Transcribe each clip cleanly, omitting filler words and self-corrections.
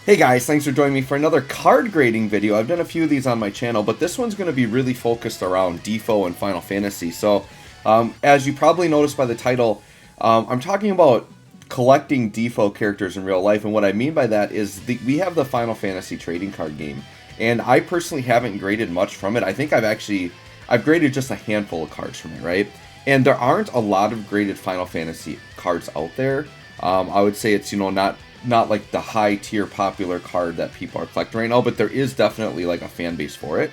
Hey guys, thanks for joining me for another card grading video. I've done a few of these on my channel, but this one's going to be really focused around DFFOO and Final Fantasy. So, as you probably noticed by the title, I'm talking about collecting DFFOO characters in real life, and what I mean by that is we have the Final Fantasy trading card game, and I personally haven't graded much from it. I think I've graded just a handful of cards from it, right? And there aren't a lot of graded Final Fantasy cards out there. I would say it's, not like the high tier popular card that people are collecting right now, but there is definitely like a fan base for it.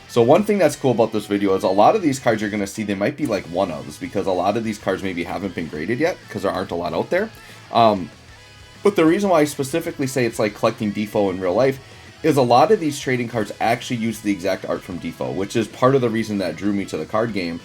So one thing that's cool about this video is a lot of these cards you're going to see, they might be like one-ofs, because a lot of these cards maybe haven't been graded yet because there aren't a lot out there. But the reason why I specifically say it's like collecting DFFOO in real life is a lot of these trading cards actually use the exact art from DFFOO, which is part of the reason that drew me to the card game.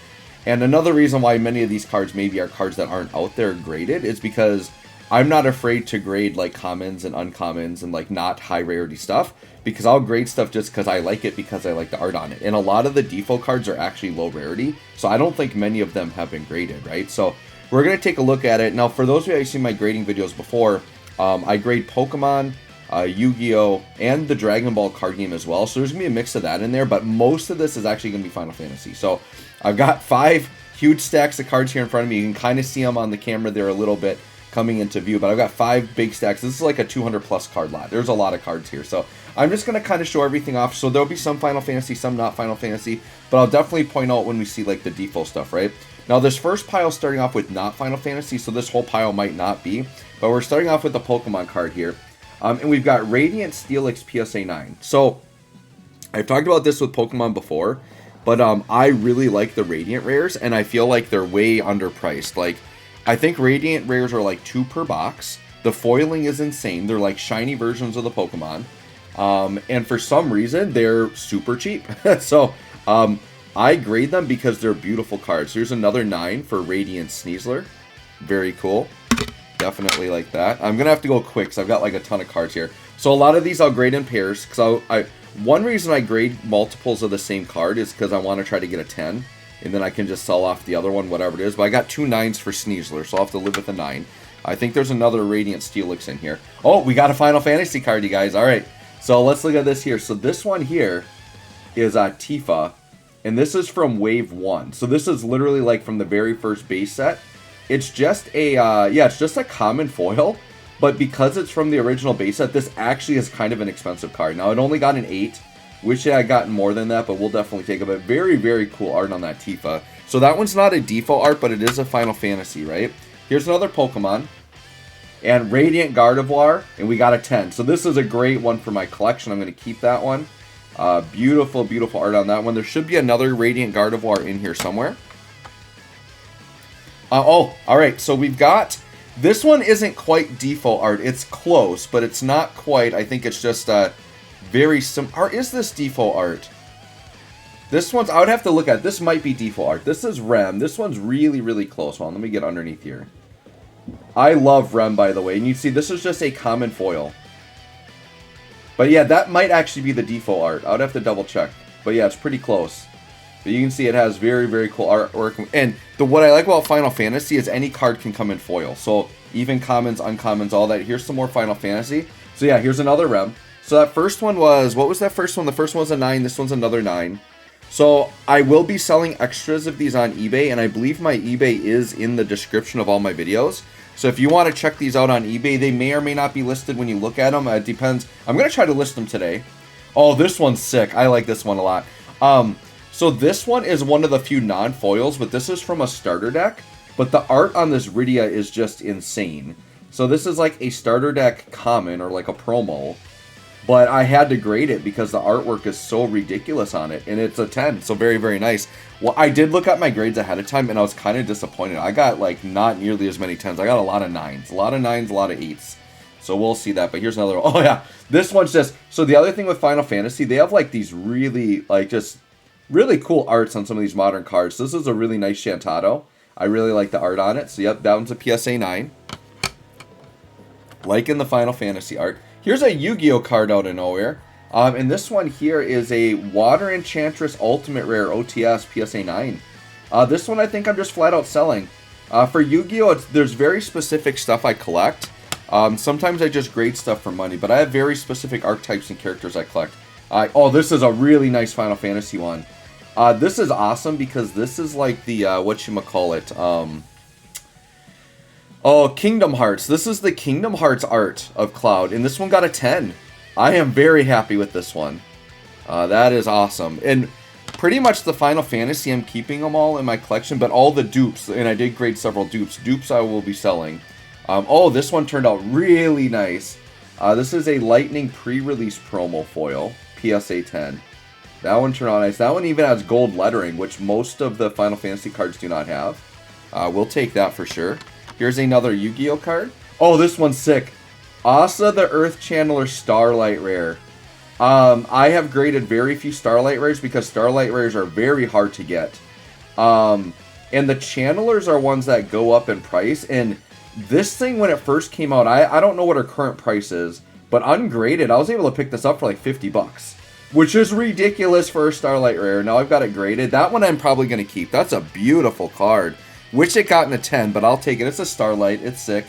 And another reason why many of these cards maybe are cards that aren't out there graded is because I'm not afraid to grade like commons and uncommons and like not high rarity stuff, because I'll grade stuff just because I like it, because I like the art on it. And a lot of the DFFOO cards are actually low rarity, so I don't think many of them have been graded, right? So we're going to take a look at it. Now, for those of you who've seen my grading videos before, I grade Pokemon, Yu-Gi-Oh, and the Dragon Ball card game as well. So there's going to be a mix of that in there, but most of this is actually going to be Final Fantasy. So I've got 5 huge stacks of cards here in front of me. You can kind of see them on the camera there a little bit coming into view, but I've got 5 big stacks. This is like a 200 plus card lot. There's a lot of cards here, so I'm just going to kind of show everything off. So there'll be some Final Fantasy, some not Final Fantasy, but I'll definitely point out when we see like the DFFOO stuff, right? Now this first pile is starting off with not Final Fantasy, so this whole pile might not be, but we're starting off with the Pokemon card here, and we've got Radiant Steelix PSA 9. So I've talked about this with Pokemon before, but I really like the Radiant rares, and I feel like they're way underpriced. Like, I think Radiant rares are like 2 per box. The foiling is insane. They're like shiny versions of the Pokemon. And for some reason, they're super cheap. So I grade them because they're beautiful cards. Here's another 9 for Radiant Sneasler. Very cool. Definitely like that. I'm going to have to go quick because I've got like a ton of cards here. So a lot of these I'll grade in pairs. Because one reason I grade multiples of the same card is because I want to try to get a 10. And then I can just sell off the other one, whatever it is. But I got 2 9s for Sneasler, so I'll have to live with a 9. I think there's another Radiant Steelix in here. Oh, we got a Final Fantasy card, you guys. All right, so let's look at this here. So this one here is Tifa, and this is from Wave 1. So this is literally like from the very first base set. It's just a, it's just a common foil. But because it's from the original base set, this actually is kind of an expensive card. Now, it only got an 8. Wish I had gotten more than that, but we'll definitely take it. But very, very cool art on that Tifa. So that one's not a DFFOO art, but it is a Final Fantasy, right? Here's another Pokemon. And Radiant Gardevoir, and we got a 10. So this is a great one for my collection. I'm going to keep that one. Beautiful, beautiful art on that one. There should be another Radiant Gardevoir in here somewhere. All right. So we've got... This one isn't quite DFFOO art. It's close, but it's not quite. I think it's just... very similar. Is this DFFOO art? This one's, I would have to look at. This might be DFFOO art. This is Rem. This one's really, really close. Well, let me get underneath here. I love Rem, by the way. And you see, this is just a common foil. But yeah, that might actually be the DFFOO art. I would have to double check. But yeah, it's pretty close. But you can see it has very, very cool artwork. And what I like about Final Fantasy is any card can come in foil. So even commons, uncommons, all that. Here's some more Final Fantasy. So yeah, here's another Rem. So that first one was, what was that first one? The first one was a 9, this one's another 9. So I will be selling extras of these on eBay, and I believe my eBay is in the description of all my videos. So if you want to check these out on eBay, they may or may not be listed when you look at them. It depends. I'm going to try to list them today. Oh, this one's sick. I like this one a lot. So this one is one of the few non-foils, but this is from a starter deck. But the art on this Rydia is just insane. So this is like a starter deck common, or like a promo. But I had to grade it because the artwork is so ridiculous on it. And it's a 10, so very, very nice. Well, I did look at my grades ahead of time, and I was kind of disappointed. I got, like, not nearly as many 10s. I got a lot of 9s. A lot of 9s, a lot of 8s. So we'll see that. But here's another one. Oh, yeah. This one's just... So the other thing with Final Fantasy, they have, like, these really, like, just really cool arts on some of these modern cards. This is a really nice Shantado. I really like the art on it. So, yep, that one's a PSA 9. Liking the Final Fantasy art. Here's a Yu-Gi-Oh card out of nowhere. And this one here is a Water Enchantress Ultimate Rare OTS PSA 9. This one I think I'm just flat out selling. For Yu-Gi-Oh, there's very specific stuff I collect. Sometimes I just grade stuff for money, but I have very specific archetypes and characters I collect. Oh, this is a really nice Final Fantasy one. This is awesome because this is like the, whatchamacallit, oh, Kingdom Hearts. This is the Kingdom Hearts art of Cloud, and this one got a 10. I am very happy with this one. That is awesome. And pretty much the Final Fantasy, I'm keeping them all in my collection, but all the dupes, and I did grade several dupes. Dupes I will be selling. Oh, this one turned out really nice. This is a Lightning pre-release promo foil, PSA 10. That one turned out nice. That one even has gold lettering, which most of the Final Fantasy cards do not have. We'll take that for sure. Here's another Yu-Gi-Oh card. Oh, this one's sick. Asa the Earth Channeler Starlight Rare. I have graded very few Starlight Rares because Starlight Rares are very hard to get. And the Channelers are ones that go up in price. And this thing, when it first came out, I don't know what our current price is, but ungraded, I was able to pick this up for like 50 bucks. Which is ridiculous for a Starlight Rare. Now I've got it graded. That one I'm probably going to keep. That's a beautiful card. Wish it got in a 10, but I'll take it. It's a Starlight. It's sick.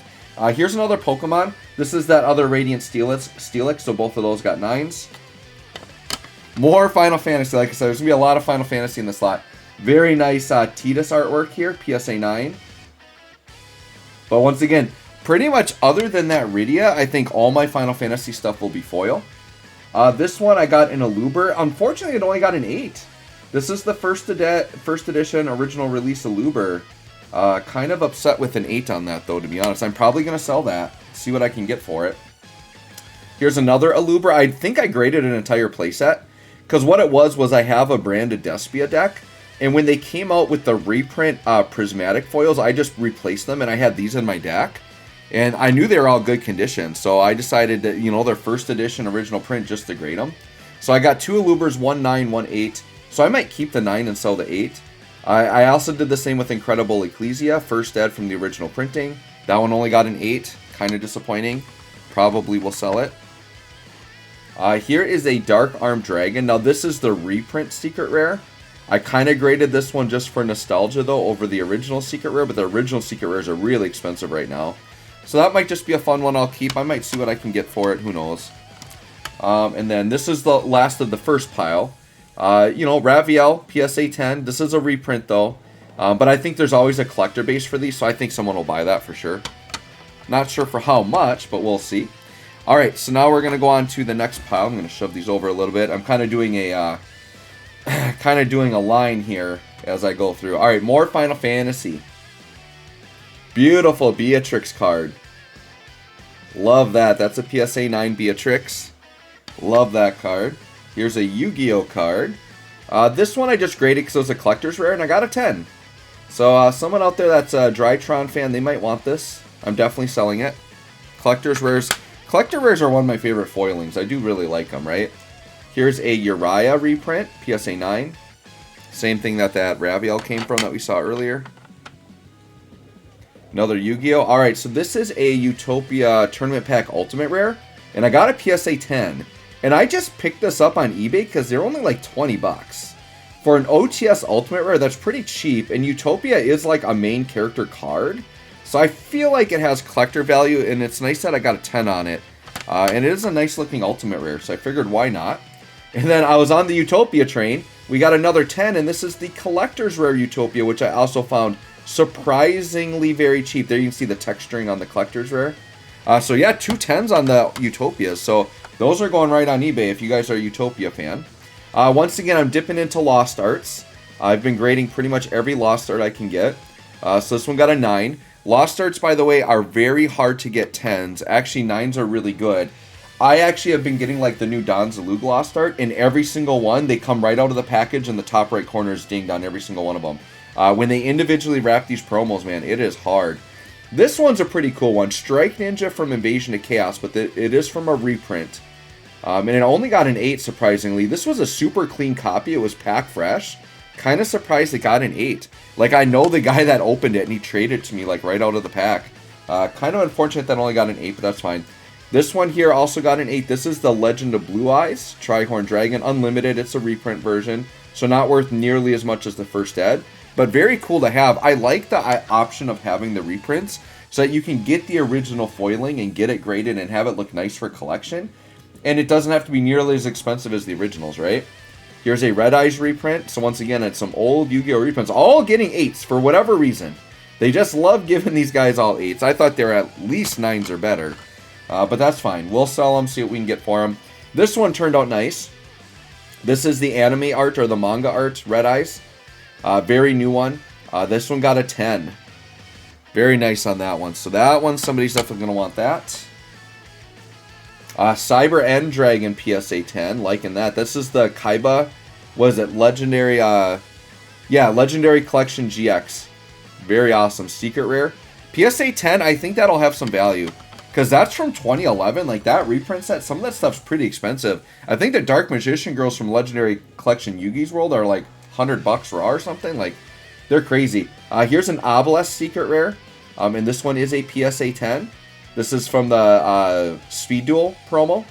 Here's another Pokemon. This is that other Radiant Steelix, so both of those got 9s. More Final Fantasy. Like I said, there's going to be a lot of Final Fantasy in this lot. Very nice Tidus artwork here, PSA 9. But once again, pretty much other than that Rydia, I think all my Final Fantasy stuff will be foil. This one I got in a Luber. Unfortunately, it only got an 8. This is the first edition original release of Luber. Kind of upset with an 8 on that, though, to be honest. I'm probably going to sell that, see what I can get for it. Here's another Aluber. I think I graded an entire playset, because what it was I have a branded Despia deck, and when they came out with the reprint prismatic foils, I just replaced them, and I had these in my deck. And I knew they were all good condition, so I decided that, you know, their first edition original print just to grade them. So I got 2 Alubers, 1 9, 1 8. So I might keep the 9 and sell the 8. I also did the same with Incredible Ecclesia, first ed from the original printing. That one only got an 8, kind of disappointing. Probably will sell it. Here is a Dark Armed Dragon. Now this is the reprint Secret Rare. I kind of graded this one just for nostalgia though over the original Secret Rare, but the original Secret Rares are really expensive right now. So that might just be a fun one I'll keep. I might see what I can get for it, who knows. And then this is the last of the first pile. You know, Raviel, PSA 10. This is a reprint, though. But I think there's always a collector base for these, so I think someone will buy that for sure. Not sure for how much, but we'll see. Alright, so now we're going to go on to the next pile. I'm going to shove these over a little bit. I'm kind of doing a line here as I go through. Alright, more Final Fantasy. Beautiful Beatrix card. Love that. That's a PSA 9 Beatrix. Love that card. Here's a Yu-Gi-Oh card. This one I just graded because it was a collector's rare, and I got a 10. So someone out there that's a Drytron fan, they might want this. I'm definitely selling it. Collector's rares. Collector rares are one of my favorite foilings. I do really like them, right? Here's a Uriah reprint, PSA 9. Same thing that Raviel came from that we saw earlier. Another Yu-Gi-Oh! Alright, so this is a Utopia Tournament Pack Ultimate Rare. And I got a PSA 10. And I just picked this up on eBay because they're only like 20 bucks. For an OTS Ultimate Rare, that's pretty cheap. And Utopia is like a main character card. So I feel like it has collector value. And it's nice that I got a 10 on it. And it is a nice looking Ultimate Rare. So I figured why not. And then I was on the Utopia train. We got another 10. And this is the Collector's Rare Utopia, which I also found surprisingly very cheap. There you can see the texturing on the Collector's Rare. So yeah, 2 10s on the Utopias. So those are going right on eBay if you guys are a Utopia fan. Once again, I'm dipping into Lost Arts. I've been grading pretty much every Lost Art I can get. So this one got a 9. Lost Arts, by the way, are very hard to get 10s. Actually, 9s are really good. I actually have been getting like the new Don Zalug Lost Art, and every single one, they come right out of the package and the top right corner is dinged on every single one of them. When they individually wrap these promos, man, it is hard. This one's a pretty cool one. Strike Ninja from Invasion to Chaos, but it is from a reprint. And it only got an 8, surprisingly. This was a super clean copy. It was pack fresh. Kind of surprised it got an 8. Like, I know the guy that opened it, and he traded it to me, like, right out of the pack. Kind of unfortunate that only got an 8, but that's fine. This one here also got an 8. This is the Legend of Blue Eyes, Trihorn Dragon, Unlimited. It's a reprint version, so not worth nearly as much as the first ed. But very cool to have. I like the option of having the reprints. so that you can get the original foiling and get it graded and have it look nice for collection. And it doesn't have to be nearly as expensive as the originals, right? Here's a Red Eyes reprint. So once again, it's some old Yu-Gi-Oh reprints, all getting 8s for whatever reason. They just love giving these guys all 8s. I thought they were at least 9s or better. But that's fine. We'll sell them, see what we can get for them. This one turned out nice. This is the anime art or the manga art, Red Eyes. Very new one. This one got a 10. Very nice on that one. So that one, somebody's definitely going to want that. Cyber End Dragon PSA 10. Liking that. This is the Kaiba. What is it? Legendary. Yeah, Legendary Collection GX. Very awesome. Secret Rare. PSA 10, I think that'll have some value. Because that's from 2011. Like, that reprint set, some of that stuff's pretty expensive. I think the Dark Magician girls from Legendary Collection Yugi's World are like $100 raw or something. Like, they're crazy. Here's an Obelisk Secret Rare. And this one is a PSA 10. This is from the Speed Duel promo.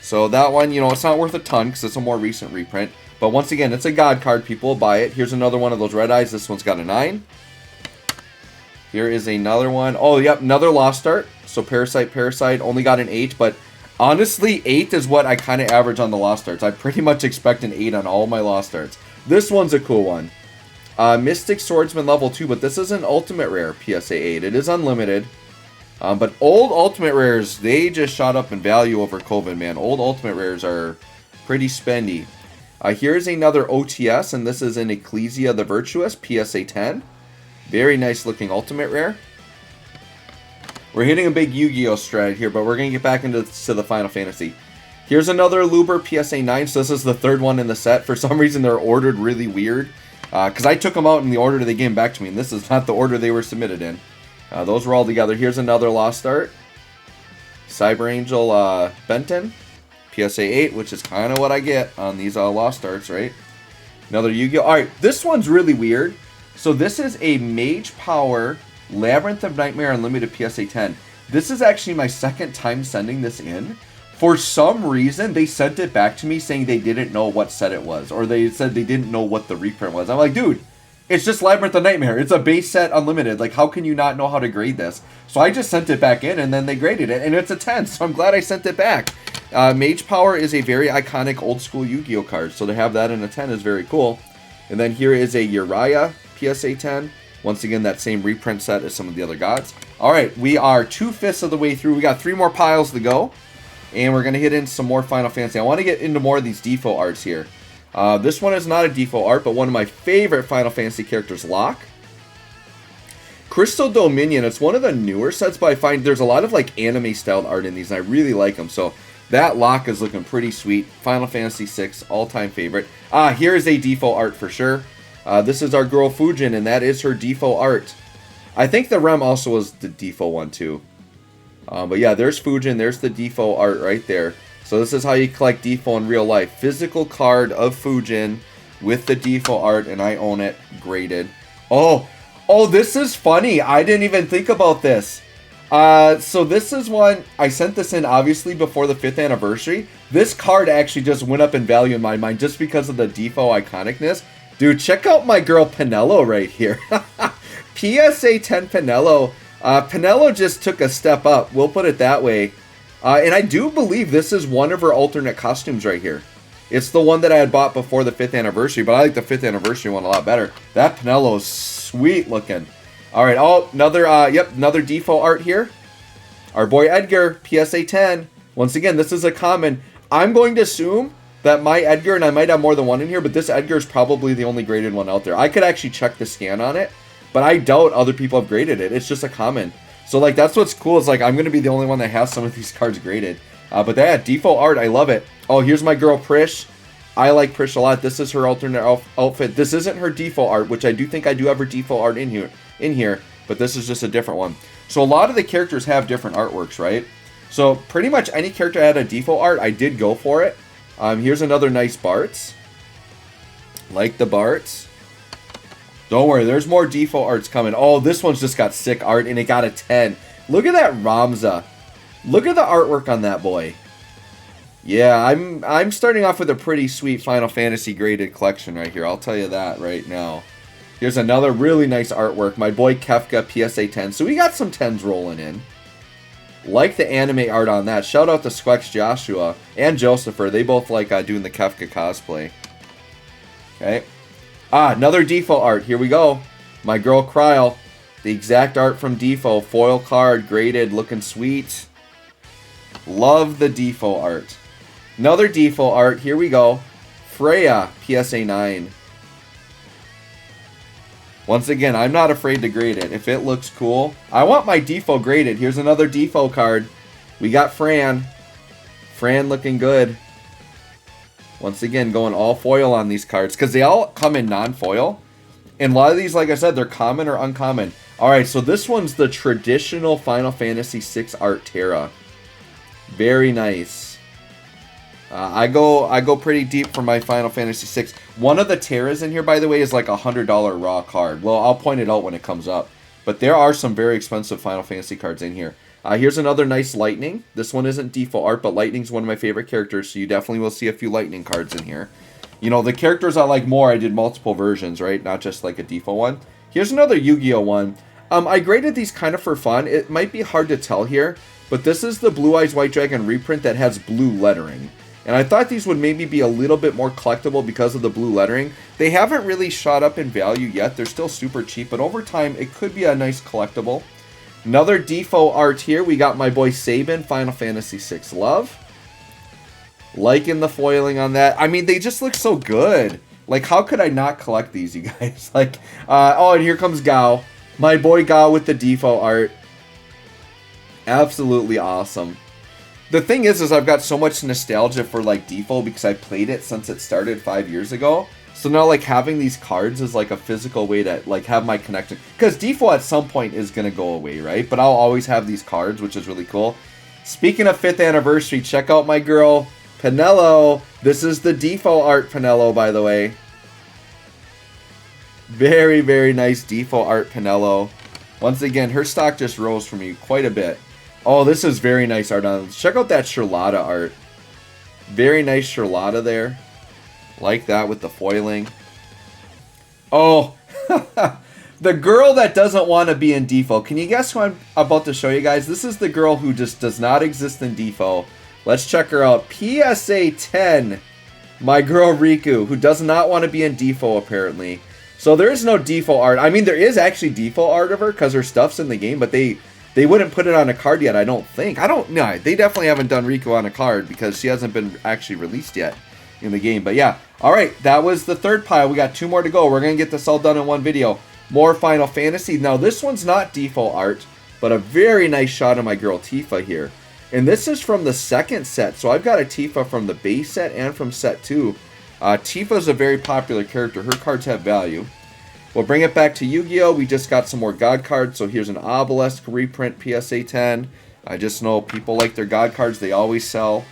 So that one, you know, it's not worth a ton because it's a more recent reprint. But once again, it's a God card. People will buy it. Here's another one of those Red Eyes. This one's got a 9. Here is another one. Oh, yep, another Lost Art. So Parasite only got an 8. But honestly, 8 is what I kind of average on the Lost Arts. I pretty much expect an 8 on all my Lost Arts. This one's a cool one. Mystic Swordsman level 2, but this is an Ultimate Rare PSA 8. It is unlimited. But old Ultimate Rares, they just shot up in value over COVID, man. Old Ultimate Rares are pretty spendy. Here's another OTS, and this is an Ecclesia the Virtuous PSA 10. Very nice looking Ultimate Rare. We're hitting a big Yu-Gi-Oh stride here, but we're going to get back into the Final Fantasy. Here's another Luber PSA 9. So this is the third one in the set. For some reason, they're ordered really weird. Because I took them out in the order they came back to me, and this is not the order they were submitted in. Those were all together. Here's another Lost Art. Cyber Angel Benton. PSA 8, which is kind of what I get on these Lost Arts, right? Another Yu-Gi-Oh! Alright, this one's really weird. So this is a Mage Power Labyrinth of Nightmare Unlimited PSA 10. This is actually my second time sending this in. For some reason, they sent it back to me saying they didn't know what set it was. Or they said they didn't know what the reprint was. I'm like, dude, it's just Labyrinth of Nightmare. It's a base set unlimited. Like, how can you not know how to grade this? So I just sent it back in, and then they graded it. And it's a 10, so I'm glad I sent it back. Mage Power is a very iconic old-school Yu-Gi-Oh card. So to have that in a 10 is very cool. And then here is a Uriah PSA 10. Once again, that same reprint set as some of the other gods. All right, we are 2/5 of the way through. We got 3 more piles to go. And we're going to hit in some more Final Fantasy. I want to get into more of these DFFOO arts here. This one is not a DFFOO art, but one of my favorite Final Fantasy characters, Locke. Crystal Dominion, it's one of the newer sets, but I find there's a lot of like anime-styled art in these, and I really like them. So that Locke is looking pretty sweet. Final Fantasy VI, all-time favorite. Here is a DFFOO art for sure. This is our girl Fujin, and that is her DFFOO art. I think the Rem also was the DFFOO one too. But yeah, there's Fujin, there's the DFFOO art right there. So this is how you collect DFFOO in real life. Physical card of Fujin with the DFFOO art, and I own it, graded. Oh, this is funny. I didn't even think about this. So this is one, I sent this in obviously before the 5th anniversary. This card actually just went up in value in my mind just because of the DFFOO iconicness. Dude, check out my girl Pinello right here. PSA 10 Pinello. Pinello just took a step up, we'll put it that way. And I do believe this is one of her alternate costumes right here. It's the one that I had bought before the 5th anniversary, but I like the 5th anniversary one a lot better. That Pinello is sweet looking. Alright, another DFFOO art here. Our boy Edgar, PSA 10. Once again, this is a common. I'm going to assume that my Edgar, and I might have more than one in here, but this Edgar is probably the only graded one out there. I could actually check the scan on it, but I doubt other people have graded it. It's just a common. So, like, that's what's cool. Is like, I'm going to be the only one that has some of these cards graded. But that DFFOO art, I love it. Oh, here's my girl Prish. I like Prish a lot. This is her alternate outfit. This isn't her DFFOO art, which I do think I do have her DFFOO art in here. But this is just a different one. So, a lot of the characters have different artworks, right? So, pretty much any character that had a DFFOO art, I did go for it. Here's another nice Bartz. Like the Bartz. Don't worry, there's more DFFOO arts coming. Oh, this one's just got sick art, and it got a 10. Look at that Ramza. Look at the artwork on that boy. Yeah, I'm starting off with a pretty sweet Final Fantasy graded collection right here. I'll tell you that right now. Here's another really nice artwork. My boy Kefka, PSA 10. So we got some 10s rolling in. Like the anime art on that. Shout out to Squex Joshua and Josepher. They both like doing the Kefka cosplay. Okay. Another DFFOO art. Here we go. My girl Kryl. The exact art from DFFOO. Foil card, graded, looking sweet. Love the DFFOO art. Another DFFOO art. Here we go. Freya, PSA 9. Once again, I'm not afraid to grade it. If it looks cool, I want my DFFOO graded. Here's another DFFOO card. We got Fran. Fran looking good. Once again, going all foil on these cards because they all come in non-foil. And a lot of these, like I said, they're common or uncommon. All right, so this one's the traditional Final Fantasy VI art Terra. Very nice. I go pretty deep for my Final Fantasy VI. One of the Terras in here, by the way, is like a $100 raw card. Well, I'll point it out when it comes up. But there are some very expensive Final Fantasy cards in here. Here's another nice Lightning. This one isn't DFFOO art, but Lightning's one of my favorite characters, so you definitely will see a few Lightning cards in here. You know, the characters I like more, I did multiple versions, right? Not just like a DFFOO one. Here's another Yugioh one. I graded these kind of for fun. It might be hard to tell here, but this is the Blue Eyes White Dragon reprint that has blue lettering. And I thought these would maybe be a little bit more collectible because of the blue lettering. They haven't really shot up in value yet. They're still super cheap, but over time, it could be a nice collectible. Another DFFOO art here. We got my boy Sabin, Final Fantasy VI Love. Liking the foiling on that. I mean, they just look so good. Like, how could I not collect these, you guys? Like, oh, and here comes Gao. My boy Gao with the DFFOO art. Absolutely awesome. The thing is I've got so much nostalgia for, like, DFFOO because I played it since it started 5 years ago. So now, like, having these cards is, like, a physical way to, like, have my connection. Because DFFOO at some point is going to go away, right? But I'll always have these cards, which is really cool. Speaking of 5th anniversary, check out my girl, Penelo. This is the DFFOO art Penelo, by the way. Very, very nice DFFOO art Penelo. Once again, her stock just rose for me quite a bit. Oh, this is very nice art on. Check out that Charlotta art. Very nice Charlotta there. Like that with the foiling. Oh, the girl that doesn't want to be in DFFOO. Can you guess who I'm about to show you guys? This is the girl who just does not exist in DFFOO. Let's check her out. PSA 10. My girl Riku, who does not want to be in DFFOO apparently. So there is no DFFOO art. I mean, there is actually DFFOO art of her because her stuff's in the game, but they wouldn't put it on a card yet, I don't think. No, they definitely haven't done Riku on a card because she hasn't been actually released yet in the game. But yeah, all right, that was the third pile. We got 2 more to go. We're going to get this all done in one video. More Final Fantasy. Now, this one's not DFFOO art, but a very nice shot of my girl Tifa here. And this is from the second set. So I've got a Tifa from the base set and from set 2. Tifa's a very popular character. Her cards have value. We'll bring it back to Yu-Gi-Oh! We just got some more God cards. So here's an Obelisk reprint PSA 10. I just know people like their God cards. They always sell.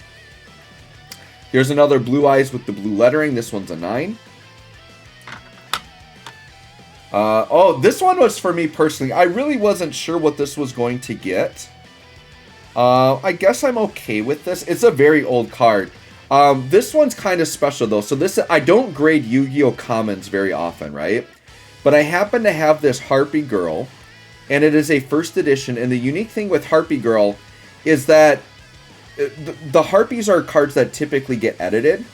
Here's another Blue Eyes with the blue lettering. This one's a 9. Oh, this one was for me personally. I really wasn't sure what this was going to get. I guess I'm okay with this. It's a very old card. This one's kind of special though. So this, I don't grade Yu-Gi-Oh! Commons very often, right? But I happen to have this Harpy Girl, and it is a first edition. And the unique thing with Harpy Girl is that the Harpies are cards that typically get edited.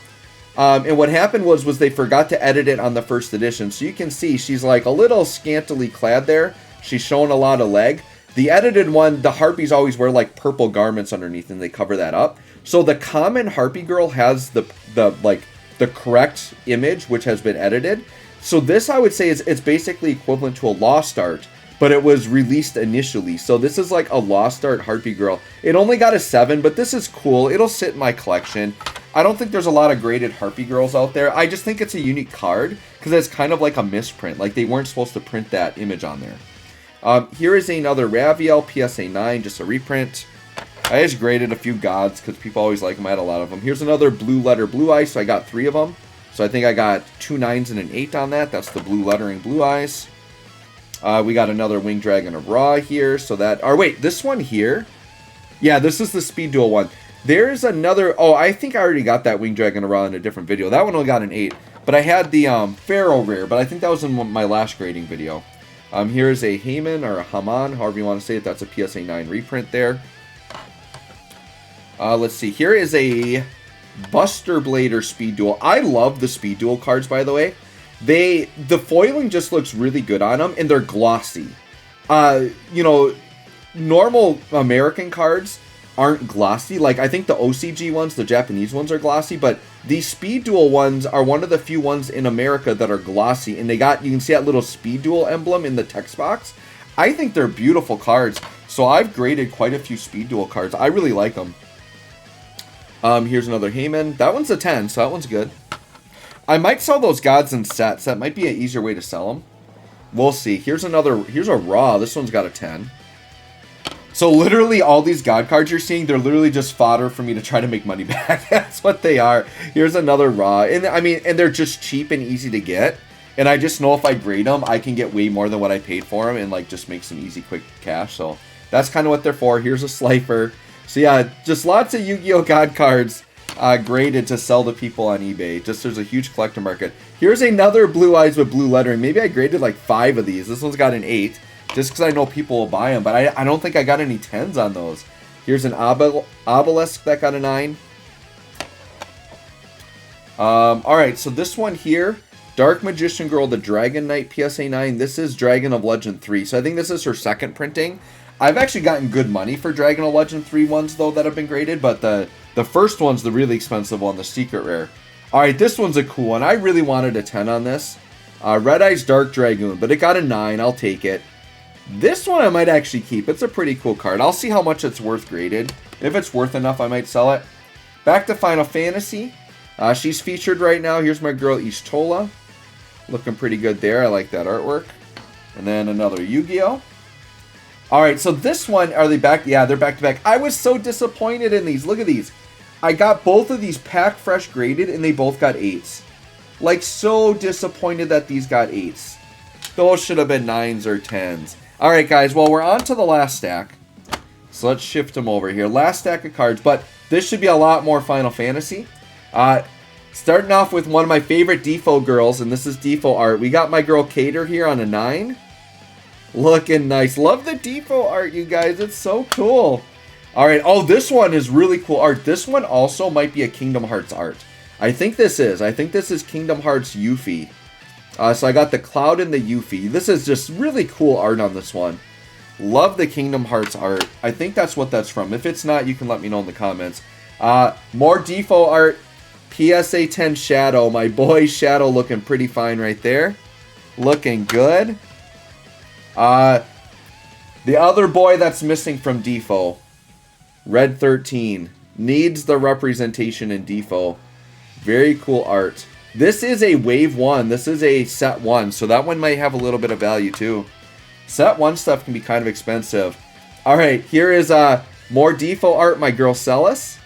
And what happened was they forgot to edit it on the first edition. So you can see she's like a little scantily clad there. She's showing a lot of leg. The edited one, the Harpies always wear like purple garments underneath and they cover that up. So the common Harpy Girl has the correct image, which has been edited. So this, I would say, it's basically equivalent to a Lost Art, but it was released initially. So this is like a Lost Art Harpy Girl. It only got a 7, but this is cool. It'll sit in my collection. I don't think there's a lot of graded Harpy Girls out there. I just think it's a unique card because it's kind of like a misprint. Like they weren't supposed to print that image on there. Here is another Raviel PSA 9, just a reprint. I just graded a few gods because people always like them. I had a lot of them. Here's another blue letter Blue Eyes, so I got 3 of them. So I think I got 2 9s and an 8 on that. That's the blue lettering Blue Eyes. We got another Winged Dragon of Ra here. So that, or wait, this one here? Yeah, this is the Speed Duel one. There's another, oh, I think I already got that Winged Dragon of Ra in a different video. That one only got an 8. But I had the Pharaoh rare, but I think that was in my last grading video. Here's a Haman or a Haman, however you want to say it. That's a PSA 9 reprint there. Let's see. Here is a Buster Blader Speed Duel. I love the Speed Duel cards, by the way. The foiling just looks really good on them, and they're glossy. You know, normal American cards aren't glossy. Like, I think the OCG ones, the Japanese ones, are glossy, but these Speed Duel ones are one of the few ones in America that are glossy, and you can see that little Speed Duel emblem in the text box. I think they're beautiful cards, so I've graded quite a few Speed Duel cards. I really like them. Here's another Haman. That one's a 10, so that one's good. I might sell those gods in sets. That might be an easier way to sell them. We'll see. Here's a raw. This one's got a 10. So literally all these god cards you're seeing, they're literally just fodder for me to try to make money back. That's what they are. Here's another raw. And I mean, and they're just cheap and easy to get. And I just know if I grade them, I can get way more than what I paid for them and like just make some easy, quick cash. So that's kind of what they're for. Here's a Slifer. So yeah, just lots of Yu-Gi-Oh god cards graded to sell to people on eBay. Just there's a huge collector market. Here's another Blue Eyes with blue lettering. Maybe I graded like 5 of these. This one's got an 8. Just because I know people will buy them. But I don't think I got any 10s on those. Here's an Obelisk that got a 9. Alright, so this one here, Dark Magician Girl, the Dragon Knight PSA 9. This is Dragon of Legend 3. So I think this is her second printing. I've actually gotten good money for Dragon of Legend 3 ones, though, that have been graded. But the first one's the really expensive one, the Secret Rare. Alright, this one's a cool one. I really wanted a 10 on this. Red Eyes Dark Dragoon, but it got a 9. I'll take it. This one I might actually keep. It's a pretty cool card. I'll see how much it's worth graded. If it's worth enough, I might sell it. Back to Final Fantasy. She's featured right now. Here's my girl Ishtola. Looking pretty good there. I like that artwork. And then another Yu-Gi-Oh! Alright, so this one, are they back? Yeah, they're back to back. I was so disappointed in these. Look at these. I got both of these pack fresh graded, and they both got 8s. Like, so disappointed that these got 8s. Those should have been 9s or 10s. Alright, guys, well, we're on to the last stack. So let's shift them over here. Last stack of cards, but this should be a lot more Final Fantasy. Starting off with one of my favorite DFFOO girls, and this is DFFOO art. We got my girl Cater here on a 9. Looking nice. Love the DFFOO art, you guys. It's so cool. Alright, oh, this one is really cool art. This one also might be a Kingdom Hearts art. I think this is Kingdom Hearts Yuffie. So I got the Cloud and the Yuffie. This is just really cool art on this one. Love the Kingdom Hearts art. I think that's what that's from. If it's not, you can let me know in the comments. More DFFOO art. PSA 10 Shadow. My boy Shadow looking pretty fine right there. Looking good. The other boy that's missing from DFFOO. Red 13. Needs the representation in DFFOO. Very cool art. This is a Wave 1. This is a Set 1. So that one might have a little bit of value too. Set 1 stuff can be kind of expensive. Alright, here is more DFFOO art. My girl Celis.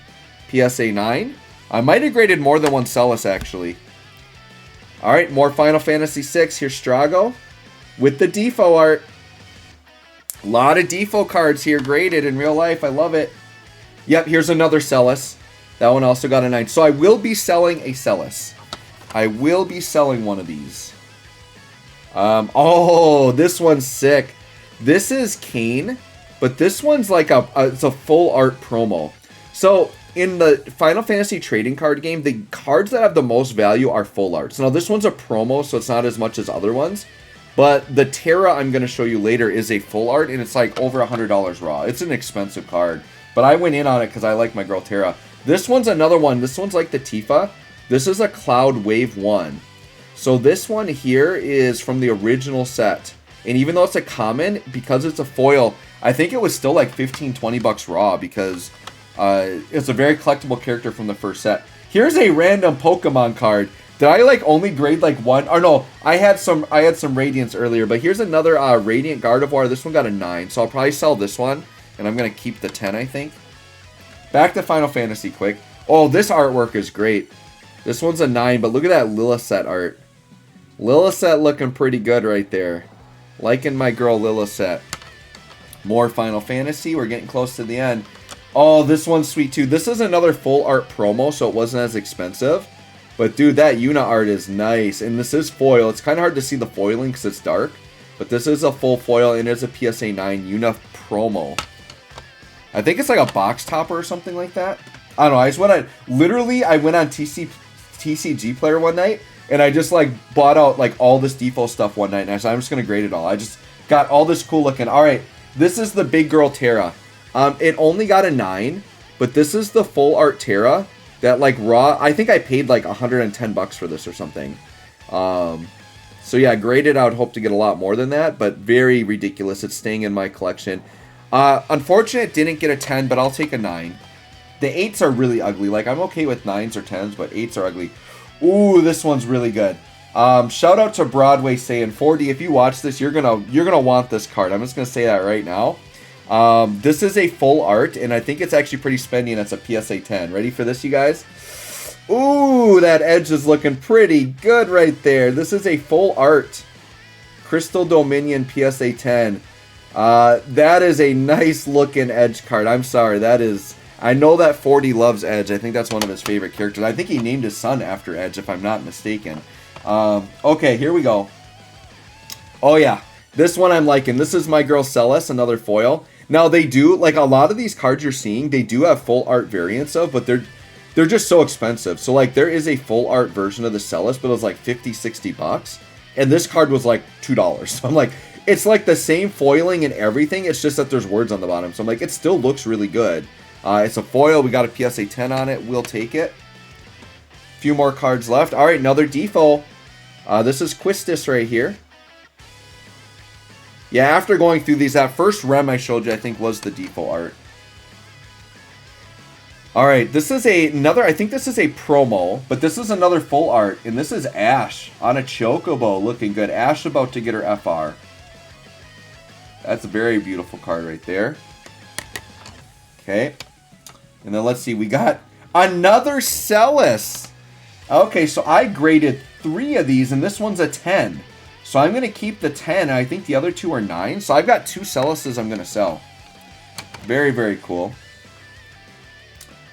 PSA 9. I might have graded more than one Celis actually. Alright, more Final Fantasy 6. Here's Strago. With the DFFOO art. A lot of DFFOO cards here graded in real life. I love it. Yep, here's another Celis. That one also got a 9. So I will be selling a Celis. I will be selling one of these. Oh, this one's sick. This is Kane, but this one's like it's a full art promo. So in the Final Fantasy trading card game, the cards that have the most value are full arts. Now this one's a promo, so it's not as much as other ones. But the Terra I'm going to show you later is a full art, and it's like over $100 raw. It's an expensive card, but I went in on it because I like my girl Terra. This one's another one. This one's like the Tifa. This is a Cloud Wave 1. So this one here is from the original set. And even though it's a common, because it's a foil, I think it was still like 15, 20 bucks raw because it's a very collectible character from the first set. Here's a random Pokemon card. Did I like only grade like one? Or no, I had some Radiance earlier, but here's another Radiant Gardevoir. This one got a 9, so I'll probably sell this one. And I'm going to keep the 10, I think. Back to Final Fantasy quick. Oh, this artwork is great. This one's a 9, but look at that Lilithset art. Lilithset looking pretty good right there. Liking my girl Lilithset. More Final Fantasy. We're getting close to the end. Oh, this one's sweet too. This is another full art promo, so it wasn't as expensive. But dude, that Yuna art is nice. And this is foil. It's kind of hard to see the foiling because it's dark. But this is a full foil and it's a PSA 9 Yuna promo. I think it's like a box topper or something like that. I don't know. I just went on, literally, I went on TCG Player one night and I just like bought out like all this DFFOO stuff one night. And I said, I'm just going to grade it all. I just got all this cool looking. All right. This is the big girl Terra. It only got a 9, but this is the full art Terra that like raw. I think I paid like 110 bucks for this or something. So yeah, graded. I would hope to get a lot more than that, but very ridiculous. It's staying in my collection. Unfortunate, didn't get a 10, but I'll take a 9. The 8s are really ugly. Like I'm okay with 9s or 10s, but 8s are ugly. Ooh, this one's really good. Shout out to Broadway saying 4D. If you watch this, you're gonna want this card. I'm just gonna say that right now. This is a full art, and I think it's actually pretty spendy, and it's a PSA 10. Ready for this, you guys? Ooh, that edge is looking pretty good right there. This is a full art Crystal Dominion PSA 10. That is a nice looking edge card. I'm sorry, that is... I know that 4D loves Edge. I think that's one of his favorite characters. I think he named his son after Edge, if I'm not mistaken. Okay, here we go. Oh yeah, this one I'm liking. This is my girl Celes, another foil. Now they do, like a lot of these cards you're seeing, they do have full art variants of, but they're just so expensive. So like there is a full art version of the Celes, but it was like 50, 60 bucks. And this card was like $2. So I'm like, it's like the same foiling and everything. It's just that there's words on the bottom. So I'm like, it still looks really good. It's a foil. We got a PSA 10 on it. We'll take it. Few more cards left. All right, another DFFOO. This is Quistis right here. Yeah, after going through these, that first Rem I showed you, I think, was the DFFOO art. All right, this is another, I think this is a promo, but this is another full art, and this is Ash on a Chocobo looking good. Ash about to get her FR. That's a very beautiful card right there. Okay. And then let's see, we got another Celes. Okay, so I graded 3 of these, and this one's a 10. So I'm going to keep the 10, and I think the other 2 are 9. So I've got 2 Celeses I'm going to sell. Very, very cool.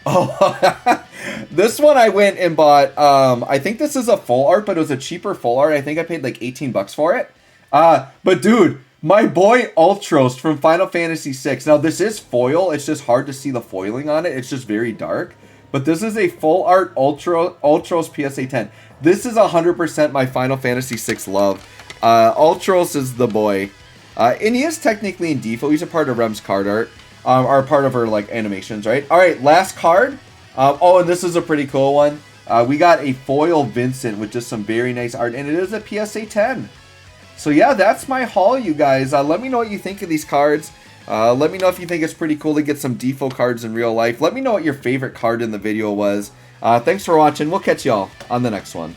Oh, this one I went and bought, I think this is a full art, but it was a cheaper full art. I think I paid like 18 bucks for it. But dude, my boy Ultros from Final Fantasy VI. Now this is foil. It's just hard to see the foiling on it. It's just very dark. But this is a full art Ultros PSA 10. This is 100% my Final Fantasy VI love. Ultros is the boy. And he is technically in DFFOO. He's a part of Rem's card art. Or part of her like animations, right? All right, last card. Oh, and this is a pretty cool one. We got a foil Vincent with just some very nice art. And it is a PSA 10. So yeah, that's my haul, you guys. Let me know what you think of these cards. Let me know if you think it's pretty cool to get some DFFOO cards in real life. Let me know what your favorite card in the video was. Thanks for watching. We'll catch y'all on the next one.